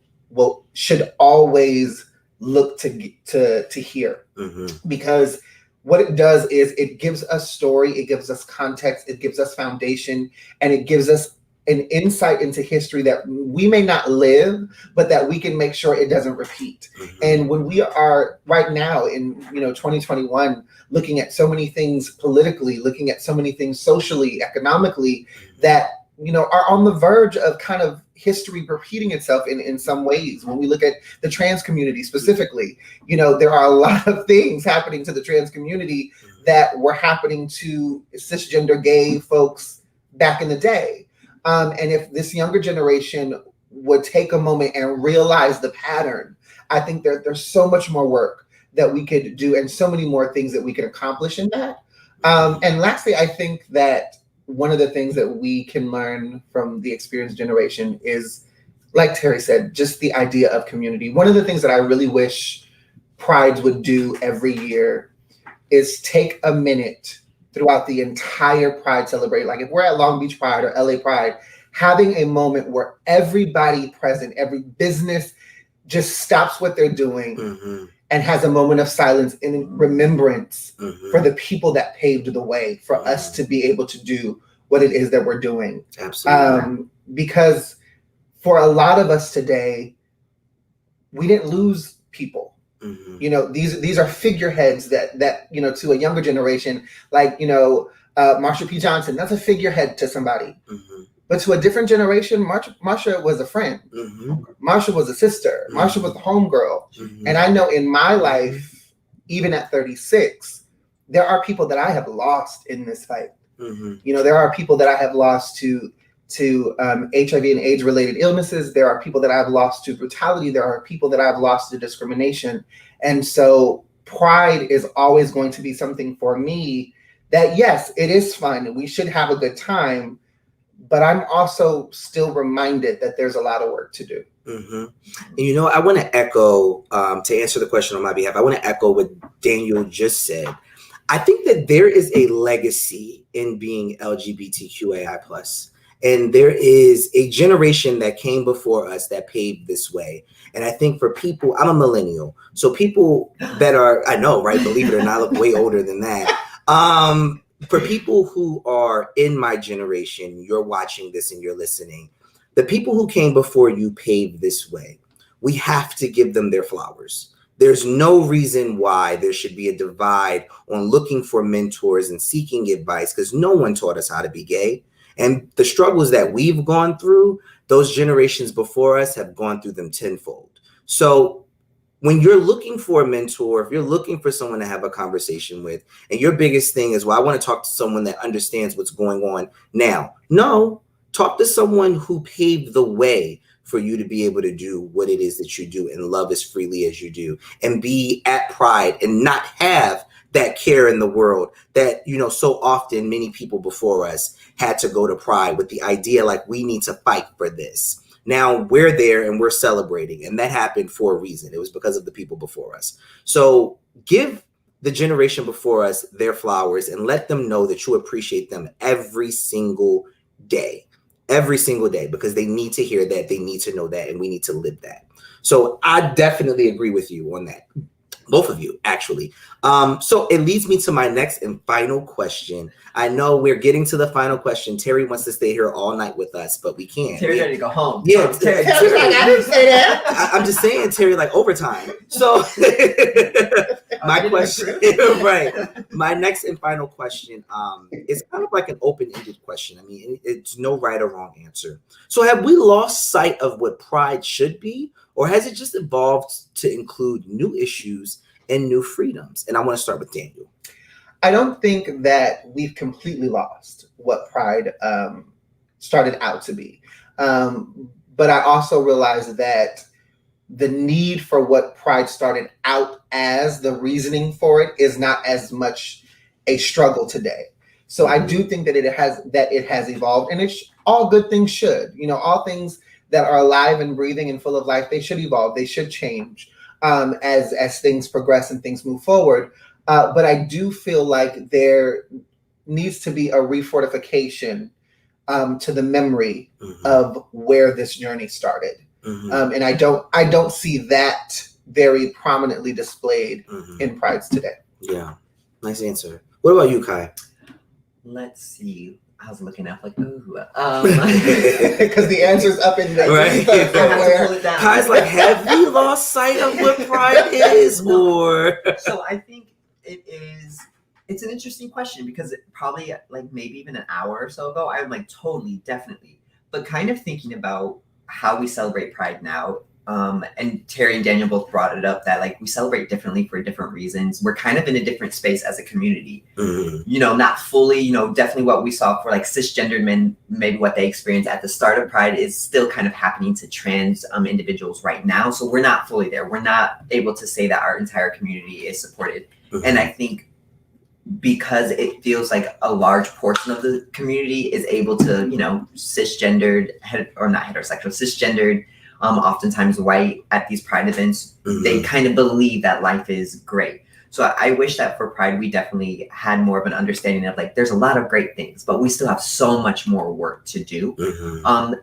should always look to hear. Because what it does is it gives us story, it gives us context, it gives us foundation, and it gives us an insight into history that we may not live, but that we can make sure it doesn't repeat. And when we are right now in 2021, looking at so many things politically, looking at so many things socially, economically, that are on the verge of kind of history repeating itself in some ways. When we look at the trans community specifically, there are a lot of things happening to the trans community that were happening to cisgender gay folks back in the day. And if this younger generation would take a moment and realize the pattern, I think there's so much more work that we could do and so many more things that we could accomplish in that. And lastly, I think that one of the things that we can learn from the experienced generation is, like Terry said, just the idea of community. One of the things that I really wish Prides would do every year is take a minute throughout the entire Pride celebration. Like if we're at Long Beach Pride or LA Pride, having a moment where everybody present, every business just stops what they're doing and has a moment of silence in remembrance for the people that paved the way for us to be able to do what it is that we're doing. Absolutely. Because for a lot of us today, we didn't lose people. These are figuraheads that to a younger generation, like Marsha P. Johnson, that's a figurehead to somebody. But to a different generation, Marsha was a friend. Marsha was a sister. Marsha was a homegirl. And I know in my life, even at 36, there are people that I have lost in this fight. There are people that I have lost to HIV and AIDS related illnesses. There are people that I've lost to brutality. There are people that I've lost to discrimination. And so Pride is always going to be something for me that, yes, it is fun and we should have a good time, but I'm also still reminded that there's a lot of work to do. And I want to echo, to answer the question on my behalf, I want to echo what Daniel just said. I think that there is a legacy in being LGBTQAI+. And there is a generation that came before us that paved this way. And I think for people, I'm a millennial. So people that are, I know, right? Believe it or not, I look way older than that. For people who are in my generation, you're watching this and you're listening. The people who came before you paved this way. We have to give them their flowers. There's no reason why there should be a divide on looking for mentors and seeking advice, because no one taught us how to be gay. And the struggles that we've gone through, those generations before us have gone through them tenfold. So when you're looking for a mentor, if you're looking for someone to have a conversation with, and your biggest thing is, well, I want to talk to someone that understands what's going on now. No, talk to someone who paved the way for you to be able to do what it is that you do and love as freely as you do, and be at Pride and not have that care in the world that, so often many people before us had to go to Pride with the idea like we need to fight for this. Now we're there and we're celebrating, and that happened for a reason. It was because of the people before us. So give the generation before us their flowers and let them know that you appreciate them every single day, because they need to hear that, they need to know that, and we need to live that. So I definitely agree with you on that. Both of you, actually. So it leads me to my next and final question. I know we're getting to the final question. Terry wants to stay here all night with us, but we can't. Terry's ready to go home. Yeah, Terry's like, I didn't say that. I'm just saying, Terry, like overtime. So my question, right? My next and final question is kind of like an open-ended question. I mean, it's no right or wrong answer. So have we lost sight of what Pride should be? Or has it just evolved to include new issues and new freedoms? And I want to start with Daniel. I don't think that we've completely lost what Pride started out to be. But I also realize that the need for what Pride started out as, the reasoning for it, is not as much a struggle today. So I do think that it has evolved, and it's all good things should. All things that are alive and breathing and full of life, they should evolve. They should change as things progress and things move forward. But I do feel like there needs to be a refortification to the memory of where this journey started. And I don't see that very prominently displayed in prides today. Yeah, nice answer. What about you, Kai? Let's see. I was looking up like, ooh. Because the answer's up in the right. Kai's like, have we lost sight of what pride is? Or so I think it's an interesting question, because probably like maybe even an hour or so ago, I'm like totally, definitely. But kind of thinking about how we celebrate pride now. And Terry and Daniel both brought it up that like we celebrate differently for different reasons. We're kind of in a different space as a community, you know, not fully, you know, definitely what we saw for like cisgendered men, maybe what they experienced at the start of Pride is still kind of happening to trans individuals right now. So we're not fully there. We're not able to say that our entire community is supported. And I think because it feels like a large portion of the community is able to, you know, cisgendered or not heterosexual, cisgendered, oftentimes white at these Pride events, they kind of believe that life is great. So I wish that for Pride, we definitely had more of an understanding of like, there's a lot of great things, but we still have so much more work to do.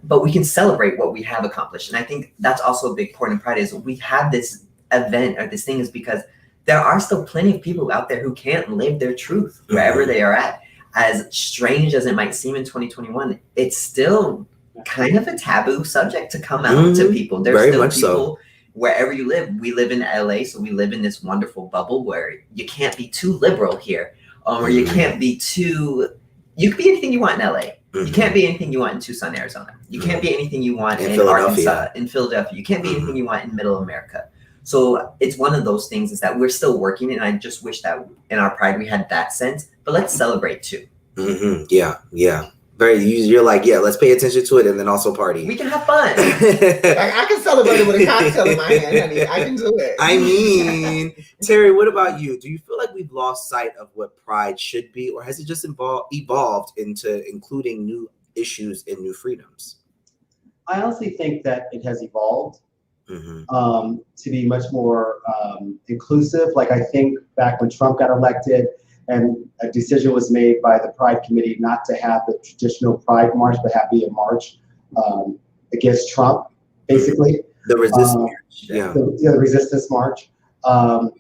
But we can celebrate what we have accomplished. And I think that's also a big point of Pride is we have this event or this thing is because there are still plenty of people out there who can't live their truth wherever they are at. As strange as it might seem in 2021, it's still kind of a taboo subject to come out to people. There's Very still much people so. Wherever you live. We live in LA, so we live in this wonderful bubble where you can't be too liberal here, or you can't be too. You can be anything you want in LA. You can't be anything you want in Tucson, Arizona. You can't be anything you want in Arkansas, in Philadelphia. You can't be anything you want in Middle America. So it's one of those things is that we're still working, and I just wish that in our Pride we had that sense. But let's celebrate too. Yeah. Very, you're like, yeah, let's pay attention to it and then also party. We can have fun. I can celebrate it with a cocktail in my hand, honey. I can do it. I mean, Terry, what about you? Do you feel like we've lost sight of what Pride should be, or has it just evolved into including new issues and new freedoms? I honestly think that it has evolved to be much more inclusive. Like I think back when Trump got elected, and a decision was made by the Pride Committee not to have the traditional Pride March, but have a march against Trump, basically. The resistance march. The resistance march. And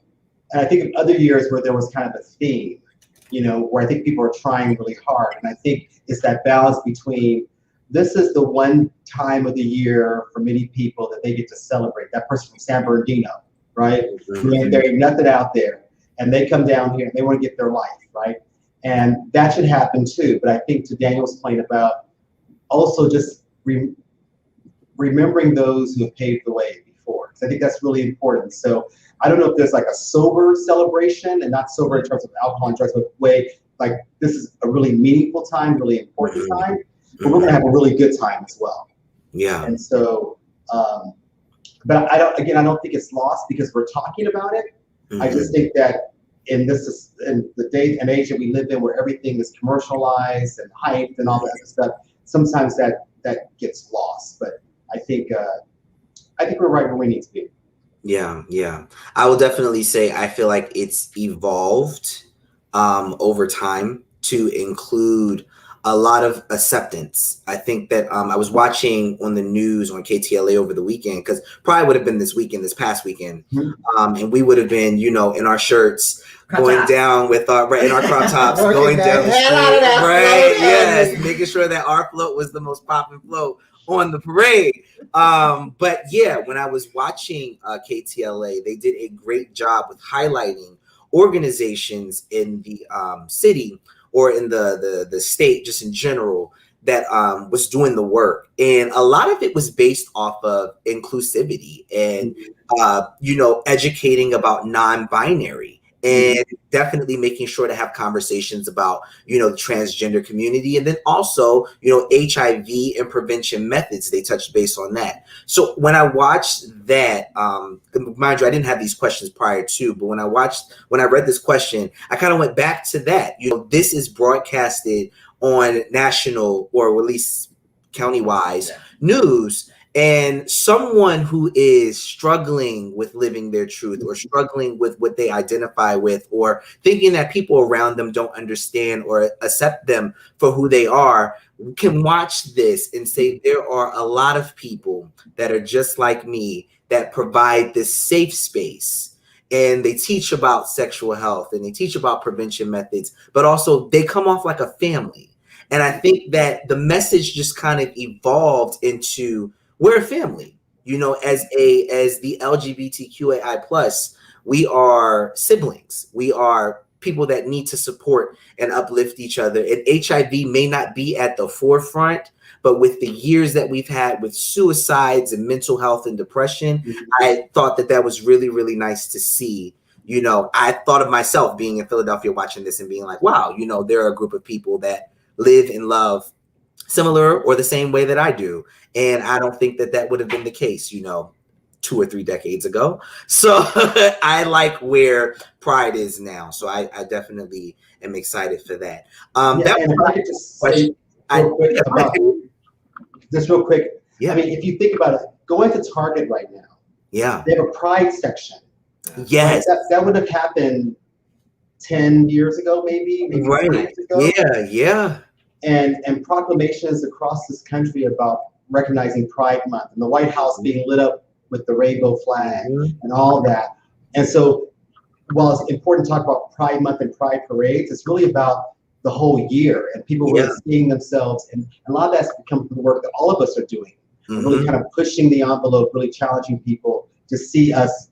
I think in other years where there was kind of a theme, you know, where I think people are trying really hard. And I think it's that balance between this is the one time of the year for many people that they get to celebrate. That person from San Bernardino, right? There ain't nothing out there. And they come down here and they want to get their life, right? And that should happen too. But I think to Daniel's point about also just remembering those who have paved the way before. So I think that's really important. So I don't know if there's like a sober celebration, and not sober in terms of alcohol and drugs, but way like this is a really meaningful time, really important time, but we're gonna have a really good time as well. Yeah. And so, but I don't think it's lost because we're talking about it. I just think that in the day and age that we live in, where everything is commercialized and hyped and all that other stuff, sometimes that gets lost. But I think we're right where we need to be. Yeah. I will definitely say I feel like it's evolved over time to include a lot of acceptance. I think that I was watching on the news on KTLA over the weekend, because Pride would have been this past weekend. And we would have been, you know, in our shirts, going down with in our crop tops, going down the street. Right, yes, making sure that our float was the most popping float on the parade. But yeah, when I was watching KTLA, they did a great job with highlighting organizations in the city or in the state, just in general, that was doing the work. And a lot of it was based off of inclusivity and, you know, educating about non-binary, and definitely making sure to have conversations about, you know, the transgender community. And then also, you know, HIV and prevention methods, they touched base on that. So when I watched that, mind you, I didn't have these questions prior to, but when I read this question, I kind of went back to that. You know, this is broadcasted on national or at least county-wise news. And someone who is struggling with living their truth or struggling with what they identify with or thinking that people around them don't understand or accept them for who they are can watch this and say, there are a lot of people that are just like me that provide this safe space. And they teach about sexual health and they teach about prevention methods, but also they come off like a family. And I think that the message just kind of evolved into, we're a family, you know, as the LGBTQAI plus, we are siblings. We are people that need to support and uplift each other. And HIV may not be at the forefront, but with the years that we've had with suicides and mental health and depression, I thought that was really, really nice to see. You know, I thought of myself being in Philadelphia watching this and being like, wow, you know, there are a group of people that live and love similar or the same way that I do. And I don't think that would have been the case, you know, 2 or 3 decades ago. So I like where Pride is now. So I definitely am excited for that. That and if I could just say real quick. Yeah. I mean, if you think about it, go into Target right now. Yeah. They have a Pride section. Yes. Right? That would have happened 10 years ago, maybe right. 5 years ago. Yeah. And proclamations across this country about recognizing Pride Month and the White House being lit up with the rainbow flag and all that. And so while it's important to talk about Pride Month and Pride parades, it's really about the whole year and people really seeing themselves. And a lot of that's become the work that all of us are doing, really kind of pushing the envelope, really challenging people to see us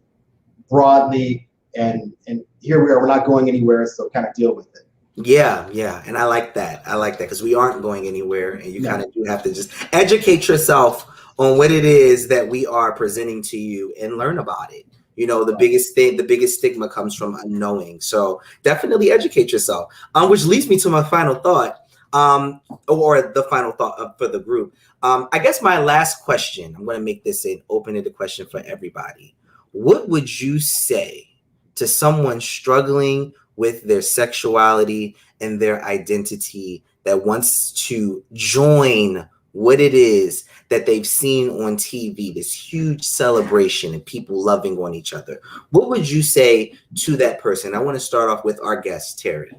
broadly. And here we are, we're not going anywhere, so kind of deal with it. Yeah. And I like that because we aren't going anywhere, and you kind of do have to just educate yourself on what it is that we are presenting to you and learn about it. You know, the biggest stigma comes from unknowing. So definitely educate yourself. Which leads me to my final thought, or the final thought for the group. I guess my last question, I'm going to make this an open-ended question for everybody. What would you say to someone struggling with their sexuality and their identity that wants to join what it is that they've seen on TV, this huge celebration and people loving on each other? What would you say to that person? I want to start off with our guest, Terry.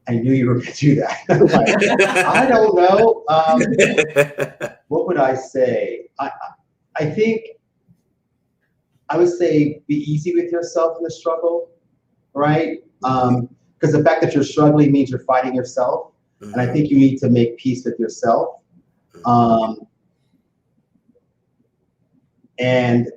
I knew you were going to do that. I don't know. What would I say? I think I would say be easy with yourself in the struggle, right? Because the fact that you're struggling means you're fighting yourself. And I think you need to make peace with yourself. And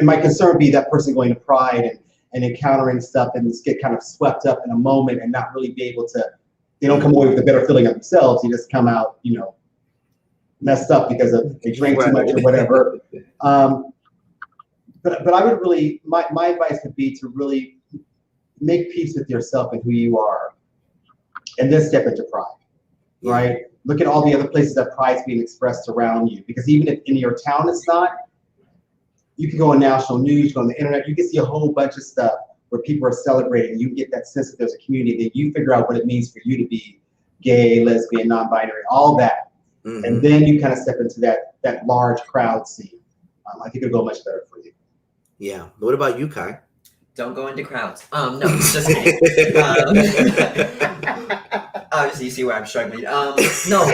my concern would be that person going to Pride and encountering stuff and just get kind of swept up in a moment and not really be able to, they don't come away with a better feeling of themselves. You just come out, you know, messed up because of they drank too much or whatever. But I would really, my advice would be to really make peace with yourself and who you are, and then step into Pride, right? Look at all the other places that Pride's being expressed around you, because even if in your town it's not, you can go on national news, go on the internet, you can see a whole bunch of stuff where people are celebrating. You get that sense that there's a community, that you figure out what it means for you to be gay, lesbian, non-binary, all that. And then you kind of step into that large crowd scene. I think it'll go much better for you. Yeah. What about you, Kai? Don't go into crowds. No, just kidding. Obviously, you see where I'm struggling. No,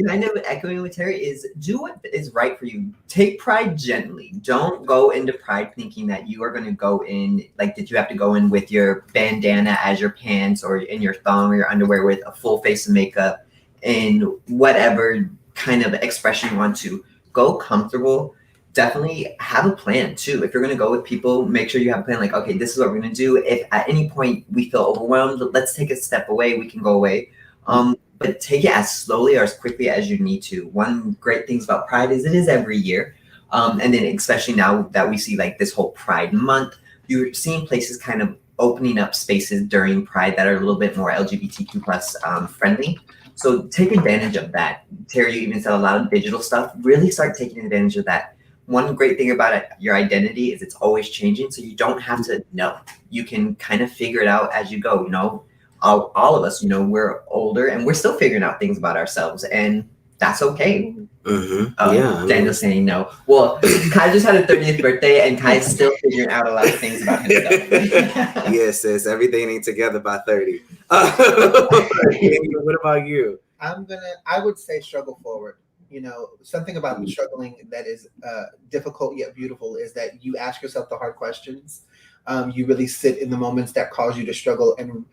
kind of echoing with Terry is do what is right for you. Take Pride gently. Don't go into Pride thinking that you are going to go in, like that you have to go in with your bandana as your pants or in your thong or your underwear with a full face of makeup and whatever kind of expression you want to. Go comfortable. Definitely have a plan too. If you're going to go with people, make sure you have a plan. Like, okay, this is what we're going to do. If at any point we feel overwhelmed, let's take a step away. We can go away. But take it as slowly or as quickly as you need to. One great thing about Pride is it is every year. And then especially now that we see like this whole Pride month, you're seeing places kind of opening up spaces during Pride that are a little bit more LGBTQ plus friendly. So take advantage of that. Terry, you even said a lot of digital stuff. Really start taking advantage of that. One great thing about it, your identity is it's always changing, so you don't have to know. You can kind of figure it out as you go. You know, all of us, you know, we're older and we're still figuring out things about ourselves. And that's okay. Daniel's saying no. Well, Kai just had a 30th birthday, and Kai's still figuring out a lot of things about himself. Yes, sis. Everything ain't together by 30. What about you? I would say struggle forward. You know, something about the struggling that is difficult yet beautiful is that you ask yourself the hard questions. You really sit in the moments that cause you to struggle, and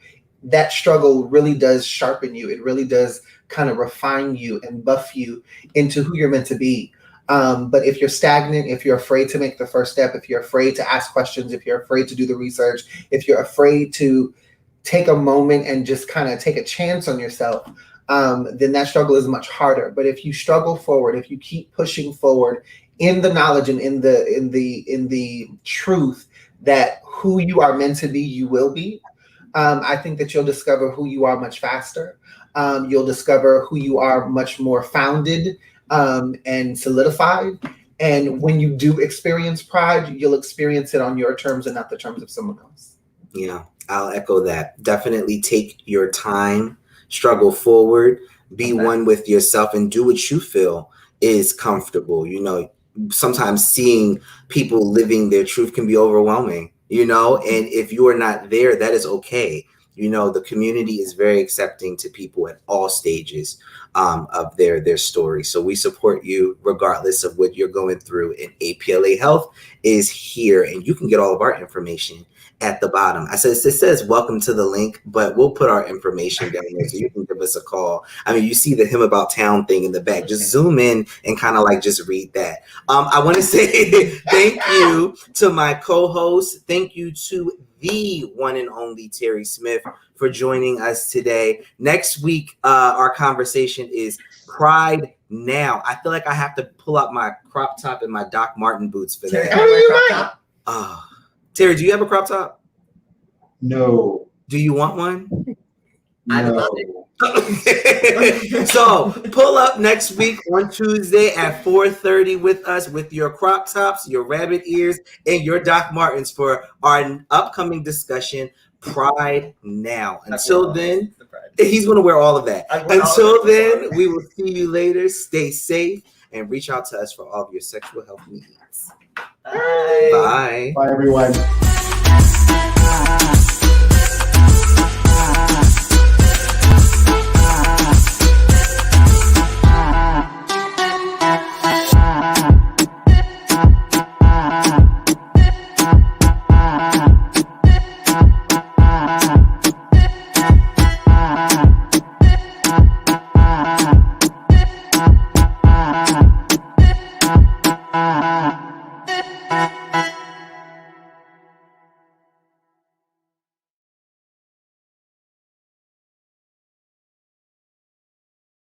that struggle really does sharpen you. It really does kind of refine you and buff you into who you're meant to be. But if you're stagnant, if you're afraid to make the first step, if you're afraid to ask questions, if you're afraid to do the research, if you're afraid to take a moment and just kind of take a chance on yourself, then that struggle is much harder. But if you struggle forward, if you keep pushing forward in the knowledge and in the truth that who you are meant to be, you will be, I think that you'll discover who you are much faster. You'll discover who you are much more founded and solidified. And when you do experience pride, you'll experience it on your terms and not the terms of someone else. Yeah, I'll echo that. Definitely take your time, struggle forward, be one with yourself, and do what you feel is comfortable. You know, sometimes seeing people living their truth can be overwhelming, you know, and if you are not there, that is okay. You know, the community is very accepting to people at all stages of their story. So we support you regardless of what you're going through. And APLA Health is here, and you can get all of our information at the bottom. It says welcome to the link, but we'll put our information down there so you can give us a call. I mean, you see the Him About Town thing in the back. Just zoom in and kind of like just read that. I want to say thank you to my co-host. Thank you to the one and only Terry Smith for joining us today. Next week, our conversation is Pride Now. I feel like I have to pull out my crop top and my Doc Marten boots for that. Terry, do you have a crop top? No. Do you want one? No. So pull up next week on Tuesday at 4:30 with us with your crop tops, your rabbit ears, and your Doc Martens for our upcoming discussion, Pride Now. Until then, he's going to wear all of that. Until then, we will see you later. Stay safe and reach out to us for all of your sexual health needs. Bye. Bye, everyone.